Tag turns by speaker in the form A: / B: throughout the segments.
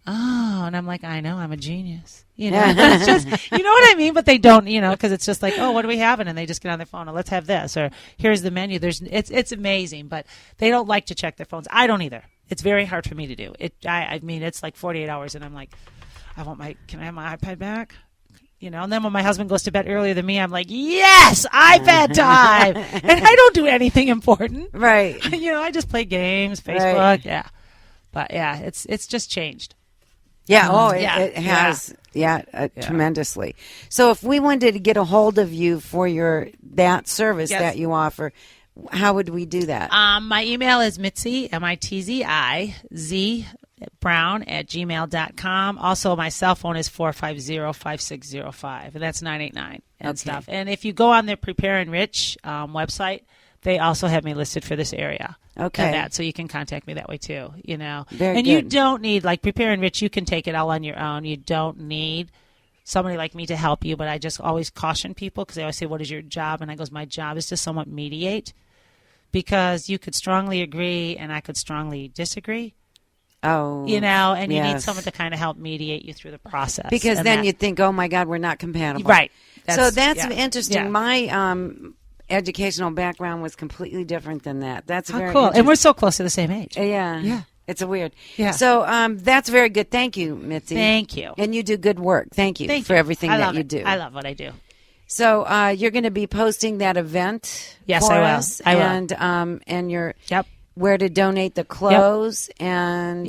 A: Oh, and I'm like, I know, I'm a genius. It's just, you know what I mean? But they don't, because it's just like, oh, what are we having? And they just get on their phone and let's have this, or here's the menu. It's amazing, but they don't like to check their phones. I don't either. It's very hard for me to do it. I mean, it's like 48 hours, and I'm like, can I have my iPad back? And then when my husband goes to bed earlier than me, I'm like, yes, iPad time. And I don't do anything important.
B: Right.
A: I just play games, Facebook. Right. Yeah. But yeah, it's just changed.
B: Yeah. It has. Tremendously. So if we wanted to get a hold of you for that service that you offer, how would we do that?
A: My email is Mitzi, MITZI, Brown @gmail.com. Also, my cell phone is 450-5605, and that's 989 and stuff. And if you go on the Prepare and Rich website, they also have me listed for this area.
B: Okay.
A: So you can contact me that way too,
B: Very
A: and
B: good.
A: you don't need, like Prepare and Rich, you can take it all on your own. You don't need somebody like me to help you, but I just always caution people because they always say, what is your job? And I goes, my job is to somewhat mediate, because you could strongly agree and I could strongly disagree.
B: Oh,
A: and you need someone to kind of help mediate you through the process.
B: Because then you think, oh my God, we're not compatible.
A: Right.
B: That's interesting. Yeah. My educational background was completely different than that. That's very
A: cool. And we're so close to the same age.
B: Yeah. It's a weird.
A: Yeah.
B: So that's very good. Thank you, Mitzi.
A: Thank you.
B: And you do good work. Thank you for everything that you do.
A: I love what I do.
B: So you're going to be posting that event
A: Yes,
B: for
A: I will.
B: us.
A: I will.
B: And your
A: Yep.
B: where to donate the clothes and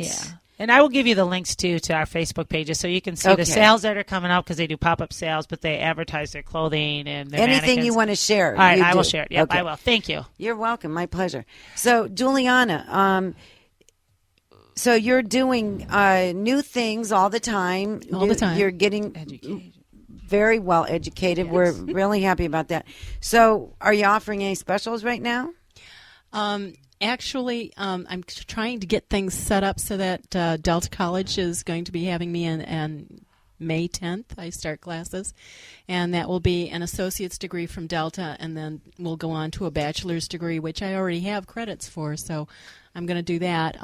A: And I will give you the links to our Facebook pages so you can see the sales that are coming up, because they do pop-up sales, but they advertise their clothing and their
B: anything
A: mannequins.
B: you want to share.
A: All right, I will share it. Yep, I will. Thank you.
B: You're welcome. My pleasure. So, Juliana, so you're doing new things all the time.
A: All the time.
B: You're getting
A: educated.
B: Very well educated.
A: Yes.
B: We're really happy about that. So, are you offering any specials right now?
C: Actually, I'm trying to get things set up so that Delta College is going to be having me in May 10th. I start classes, and that will be an associate's degree from Delta, and then we'll go on to a bachelor's degree, which I already have credits for, so I'm going to do that.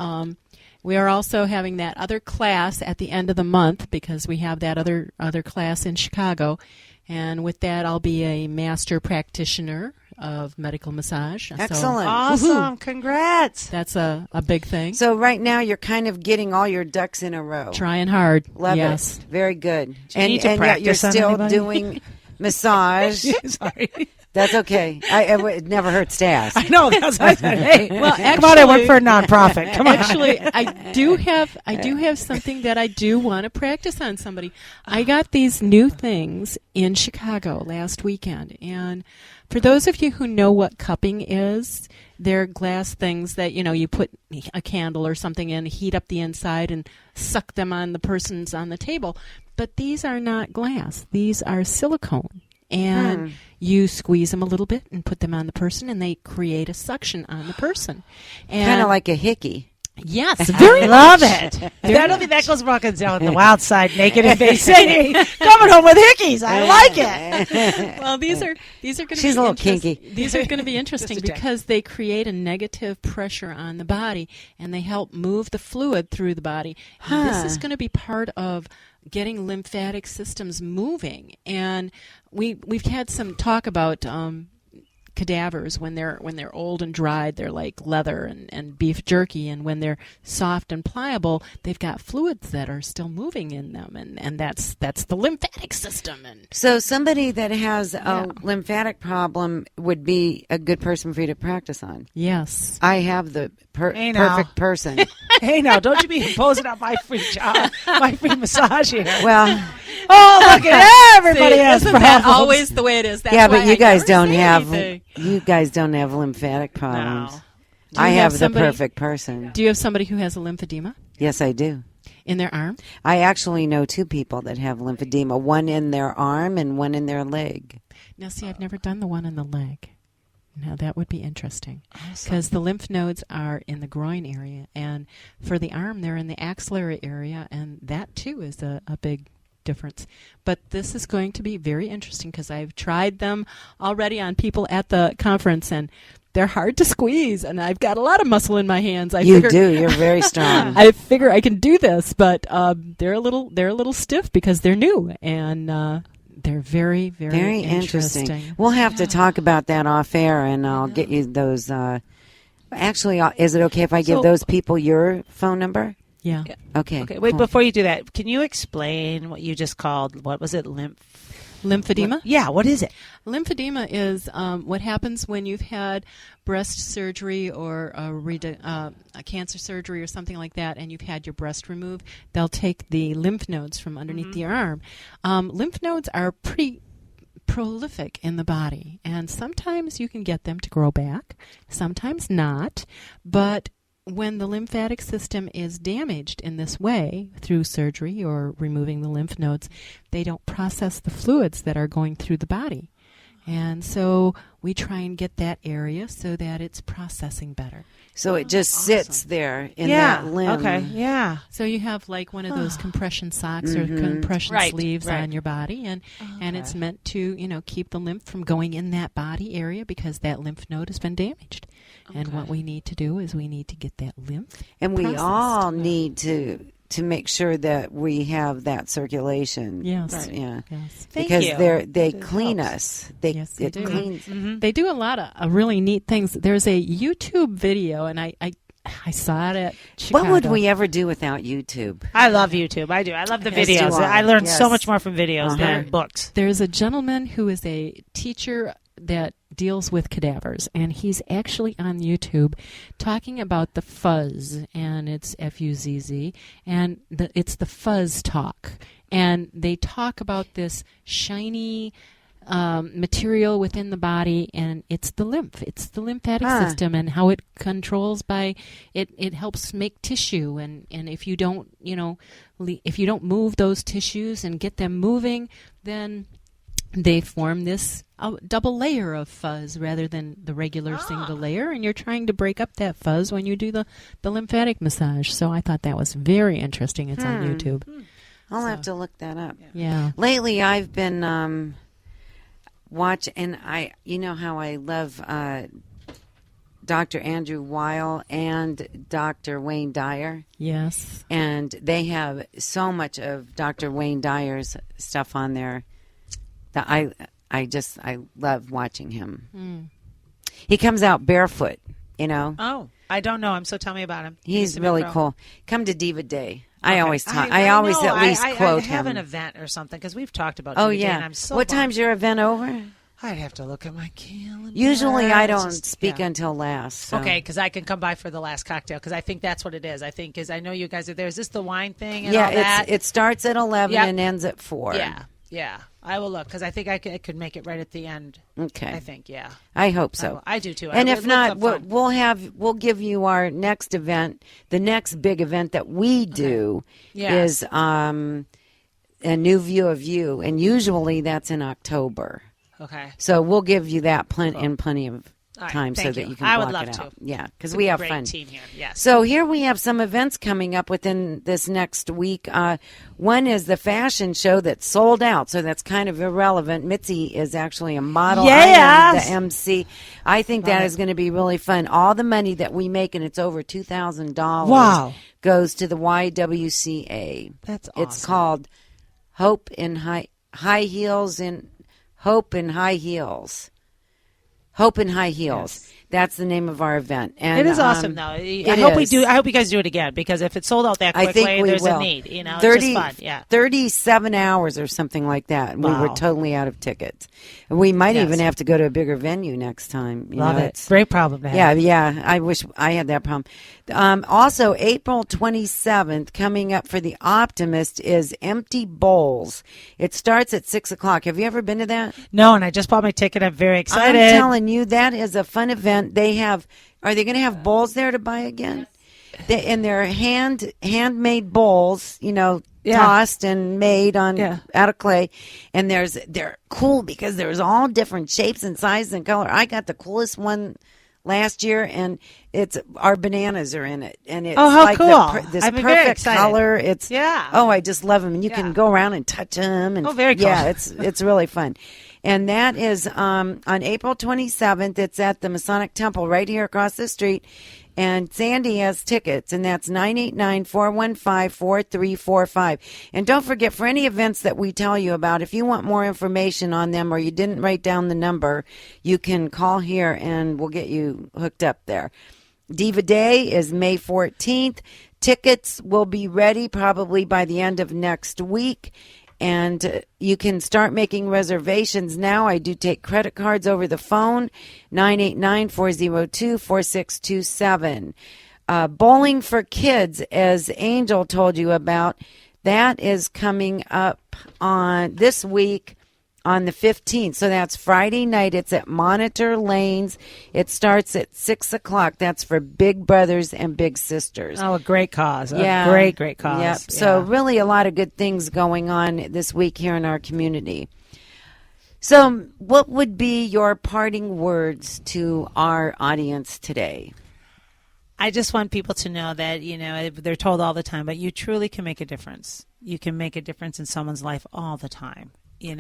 C: We are also having that other class at the end of the month, because we have that other class in Chicago, and with that I'll be a master practitioner of medical massage.
B: Excellent.
C: So,
A: Awesome. Congrats.
C: that's a big thing.
B: So, right now you're kind of getting all your ducks in a row.
C: Trying hard.
B: Love
C: yes.
B: it. Very good.
A: Do you need to
B: yet you're
A: practice on
B: still
A: anybody?
B: doing massage.
A: Sorry.
B: That's okay. It never hurts to ask.
A: I know. That's what I said. Hey,
C: Well,
A: come on, I work for a nonprofit. Come on.
C: Actually, I do have something that I do want to practice on somebody. I got these new things in Chicago last weekend, and for those of you who know what cupping is, they're glass things that, you put a candle or something in, heat up the inside, and suck them on the person's on the table. But these are not glass. These are silicone. And you squeeze them a little bit and put them on the person, and they create a suction on the person.
B: Kind of like a hickey.
C: Yes,
A: I love it. That goes walking down the wild side, naked and Bay City, coming home with hickeys. I like it.
C: Well, these are going to be
B: She's a little kinky.
C: These are going to be interesting
A: Just a
C: because they create a negative pressure on the body, and they help move the fluid through the body. And this is going to be part of getting lymphatic systems moving. And we've had some talk about cadavers when they're old and dried, they're like leather and beef jerky, and when they're soft and pliable, they've got fluids that are still moving in them, and that's the lymphatic system. And
B: so somebody that has a lymphatic problem would be a good person for you to practice on.
C: yes.
B: I have the
A: Hey, now.
B: perfect person.
A: Hey, now, don't you be imposing on my free job, my free massage here.
B: Well,
A: Look at everybody
C: See,
A: has
C: isn't
A: problems.
C: that always the way it is? That's
B: yeah,
C: why
B: but you
C: I
B: guys
C: never
B: don't
C: say
B: have
C: anything.
B: lymphatic problems.
A: No.
C: Do
B: I
C: you
B: have
C: have
B: the
C: somebody-
B: perfect person.
C: Do you have somebody who has a lymphedema
B: Yes, I do.
C: in their arm?
B: I actually know two people that have lymphedema, one in their arm and one in their leg.
C: Now, see, I've never done the one in the leg. Now, that would be interesting because the lymph nodes are in the groin area, and for the arm, they're in the axillary area, and that, too, is a big difference. But this is going to be very interesting because I've tried them already on people at the conference, and they're hard to squeeze, and I've got a lot of muscle in my hands.
B: You do. You're very strong.
C: I figure I can do this, but they're a little stiff because they're new, and they're very, very interesting.
B: We'll have to talk about that off air, and I'll get you those. Actually, is it okay if I give those people your phone number?
C: Yeah.
B: Okay.
A: Wait, before you do that, can you explain what you just called? What was it?
C: Lymphedema?
A: Yeah, what is it?
C: Lymphedema is what happens when you've had breast surgery or a cancer surgery or something like that, and you've had your breast removed. They'll take the lymph nodes from underneath the arm. Lymph nodes are pretty prolific in the body, and sometimes you can get them to grow back, sometimes not, but when the lymphatic system is damaged in this way through surgery or removing the lymph nodes, they don't process the fluids that are going through the body. And so we try and get that area so that it's processing better.
B: So it just sits there in that limb.
A: Okay, yeah.
C: So you have like one of those compression socks or compression sleeves on your body, and it's meant to, keep the lymph from going in that body area because that lymph node has been damaged. And what we need to do is we need to get that lymph
B: and we
C: processed.
B: all need to make sure that we have that circulation.
C: Yes.
B: Right. Yeah.
C: Yes.
B: Because they clean us.
C: They do.
B: Cleans.
C: They do a lot of really neat things. There's a YouTube video, and I saw it at Chicago.
B: What would we ever do without YouTube?
A: I love YouTube. I do. I love the
B: Yes,
A: videos.
B: you are.
A: I learned so
B: Yes.
A: much more from videos than books.
C: There's a gentleman who is a teacher that deals with cadavers, and he's actually on YouTube talking about the fuzz, and it's F-U-Z-Z, and it's the fuzz talk. And they talk about this shiny material within the body, and it's the lymph. It's the lymphatic system and how it controls by it helps make tissue, and if you don't if you don't move those tissues and get them moving, then they form this double layer of fuzz rather than the regular single layer, and you're trying to break up that fuzz when you do the lymphatic massage. So I thought that was very interesting. It's on YouTube.
B: I'll have to look that up.
C: Yeah.
B: Lately, I've been watching, and you know how I love Dr. Andrew Weil and Dr. Wayne Dyer.
C: Yes.
B: And they have so much of Dr. Wayne Dyer's stuff on there that I love watching him. He comes out barefoot,
A: Oh, I don't know him, so tell me about him.
B: He's really cool. Come to Diva Day.
A: Okay.
B: I always talk. I always
A: know.
B: at least quote
A: I have
B: him.
A: an event or something because we've talked about.
B: Oh
A: Diva Day,
B: yeah.
A: and I'm so
B: what
A: bummed.
B: time's your event over?
A: I'd have to look at my calendar.
B: Usually I
A: It's
B: don't
A: just-
B: speak until last. So.
A: Okay, because I can come by for the last cocktail because I think that's what it is. I know you guys are there. Is this the wine thing and
B: Yeah,
A: all that?
B: it starts at 11
A: Yep.
B: and ends at 4.
A: Yeah. I will look because I think I could make it right at the end.
B: Okay.
A: I think, yeah.
B: I hope so.
A: I do too.
B: And
A: it
B: if
A: looks
B: not,
A: fun.
B: we'll give you our next event. The next big event that we do is a new view of you, and usually that's in October.
A: Okay.
B: So we'll give you that plenty of
A: All right,
B: time so
A: thank
B: that
A: you.
B: you can
A: I
B: block
A: would love
B: it
A: to.
B: out. Yeah, because
A: It's
B: we
A: a
B: have
A: great
B: fun.
A: team here. Yes.
B: So here we have some events coming up within this next week. One is the fashion show that's sold out, so that's kind of irrelevant. Mitzi is actually a model.
A: Yes.
B: I am the MC. I think that is going to be really fun. All the money that we make, and it's over $2,000,
A: Wow.
B: goes to the YWCA.
A: That's awesome.
B: It's called Hope in High Heels in Hope in High Heels. Hope in High Heels.
A: Yes.
B: That's the name of our event. And
A: It is awesome, though. I hope you guys do it again because if it's sold out that quickly,
B: I think we
A: there's
B: will.
A: a need. It's just fun. Yeah.
B: 37 hours or something like that. We were
A: Wow.
B: totally out of tickets. We might
A: Yes.
B: even have to go to a bigger venue next time.
A: Love it. Great problem to have.
B: Yeah. I wish I had that problem. Also, April 27th, coming up for the Optimist is Empty Bowls. It starts at 6 o'clock. Have you ever been to that?
A: No, and I just bought my ticket. I'm very excited.
B: I'm telling you, that is a fun event. Are they going to have bowls there to buy again? And they're handmade bowls, tossed and made out of clay. And they're cool because there's all different shapes and sizes and color. I got the coolest one last year, and our bananas are in it, and it's
A: how
B: like
A: cool.
B: this
A: I'm very
B: perfect
A: excited.
B: color. It's
A: Yeah.
B: I just love them, and you can go around and touch them. And
A: very cool.
B: Yeah, it's really fun. And that is on April 27th. It's at the Masonic Temple right here across the street. And Sandy has tickets, and that's 989-415-4345. And don't forget, for any events that we tell you about, if you want more information on them or you didn't write down the number, you can call here and we'll get you hooked up there. Diva Day is May 14th. Tickets will be ready probably by the end of next week. And you can start making reservations now. I do take credit cards over the phone, 989-402-4627. Bowling for Kids, as Angel told you about, that is coming up on this week on the 15th. So that's Friday night. It's at Monitor Lanes. It starts at 6 o'clock. That's for big brothers and big sisters.
A: Oh, a great cause.
B: Yeah.
A: A great cause.
B: Yep. So really a lot of good things going on this week here in our community. So what would be your parting words to our audience today?
A: I just want people to know that, they're told all the time, but you truly can make a difference. You can make a difference in someone's life all the time. And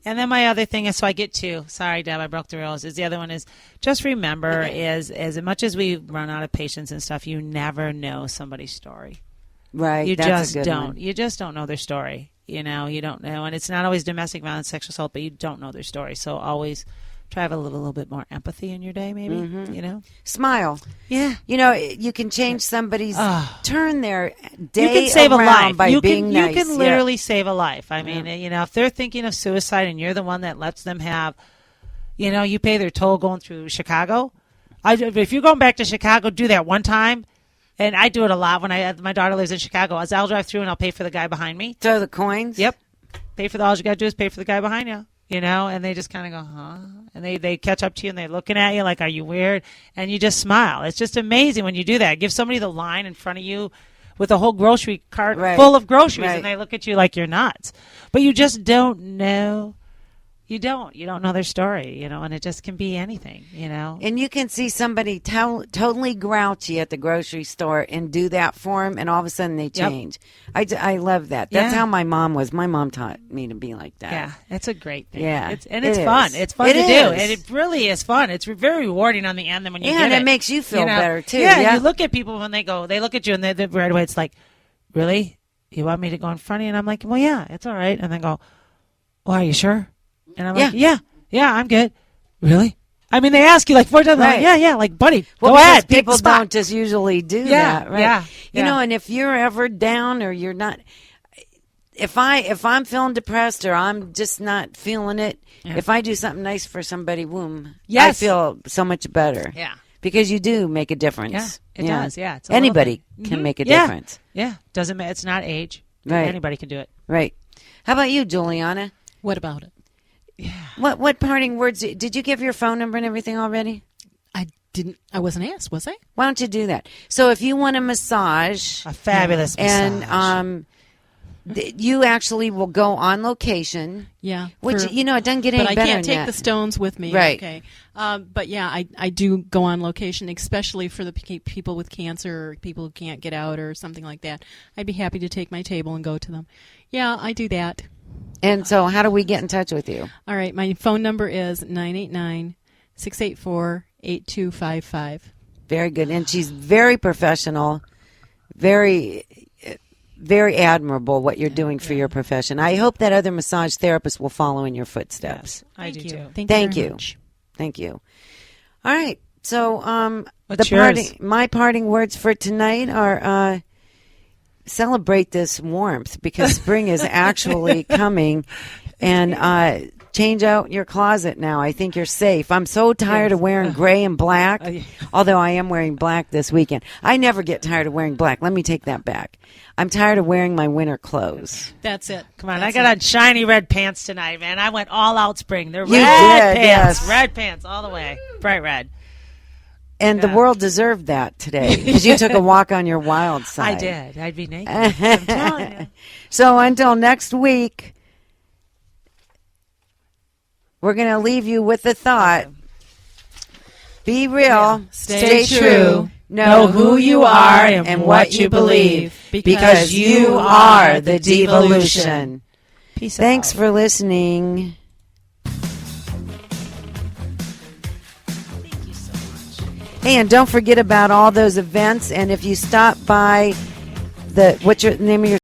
A: then my other thing is, so I get to, sorry, Deb, I broke the rules, is the other one is just remember is as much as we run out of patience and stuff, you never know somebody's story.
B: Right.
A: You
B: that's
A: just don't. You just don't know their story. You don't know. And it's not always domestic violence, sexual assault, but you don't know their story. So always try to have a little bit more empathy in your day, maybe,
B: Smile.
A: Yeah.
B: You can change somebody's, turn their day
A: you can save
B: around
A: a life.
B: by being nice.
A: You can literally save a life. I mean, if they're thinking of suicide and you're the one that lets them have, you pay their toll going through Chicago. If you're going back to Chicago, do that one time. And I do it a lot when my daughter lives in Chicago. I'll drive through and I'll pay for the guy behind me.
B: Throw the coins?
A: Yep. All you got to do is pay for the guy behind you. And they just kind of go, huh? And they catch up to you and they're looking at you like, are you weird? And you just smile. It's just amazing when you do that. Give somebody the line in front of you with a whole grocery cart full of groceries and they look at you like you're nuts. But you just don't know. You don't know their story, and it just can be anything,
B: And you can see somebody totally grouchy at the grocery store and do that for them, and all of a sudden they change. Yep. I love that. That's how my mom was. My mom taught me to be like that.
A: Yeah, it's a great thing.
B: Yeah,
A: it's fun. It's fun to do, and it really is fun. It's very rewarding on the end. Then when you get
B: and it makes you feel better too.
A: Yeah, you look at people when they look at you, and they right away it's like, really, you want me to go in front of you? And I'm like, well, yeah, it's all right. And then go, well, are you sure? And I'm like, yeah, I'm good. Really? I mean, they ask you like 4 times. Right. Like, yeah, like, buddy, go ahead.
B: People don't just usually do that, right?
A: Yeah.
B: And if you're ever down or you're not, if I'm feeling depressed or I'm just not feeling it, if I do something nice for somebody, I feel so much better.
A: Yeah.
B: Because you do make a difference.
A: Yeah, it does. Yeah. It's
B: anybody can make a difference.
A: Yeah. Doesn't matter. It's not age.
B: Right.
A: Anybody can do it.
B: Right. How about you, Juliana?
C: What about it?
B: Yeah. What parting words? Did you give your phone number and everything already?
C: I didn't. I wasn't asked, was I?
B: Why don't you do that? So if you want a massage,
A: a fabulous massage,
B: and you actually will go on location.
C: Yeah.
B: Which it doesn't get any better.
C: But I can't take
B: the
C: the stones with me.
B: Right.
C: Okay. But yeah, I do go on location, especially for the people with cancer or people who can't get out or something like that. I'd be happy to take my table and go to them. Yeah, I do that.
B: And so how do we get in touch with you?
C: All right. My phone number is 989-684-8255.
B: Very good. And she's very professional, very, very admirable what you're doing for your profession. I hope that other massage therapists will follow in your footsteps.
A: Yes, I do too.
C: Thank you. Much.
B: Thank you. All right. So my parting words for tonight are celebrate this warmth because spring is actually coming, and change out your closet now. I think you're safe. I'm so tired of wearing gray and black, although I am wearing black this weekend. I never get tired of wearing black. Let me take that back. I'm tired of wearing my winter clothes.
C: That's it.
A: Come on, I got on shiny red pants tonight, man. I went all out spring. They're red pants.
B: Yes.
A: Red pants all the way. Bright red.
B: And the world deserved that today because you took a walk on your wild side.
A: I did. I'd be naked. I'm telling you.
B: So until next week, we're going to leave you with the thought. Be real.
C: Stay true.
B: Know who you are and what you believe because you are the Divalution.
A: Peace
B: Thanks
A: out.
B: for listening. Hey, and don't forget about all those events. And if you stop by what's your name of your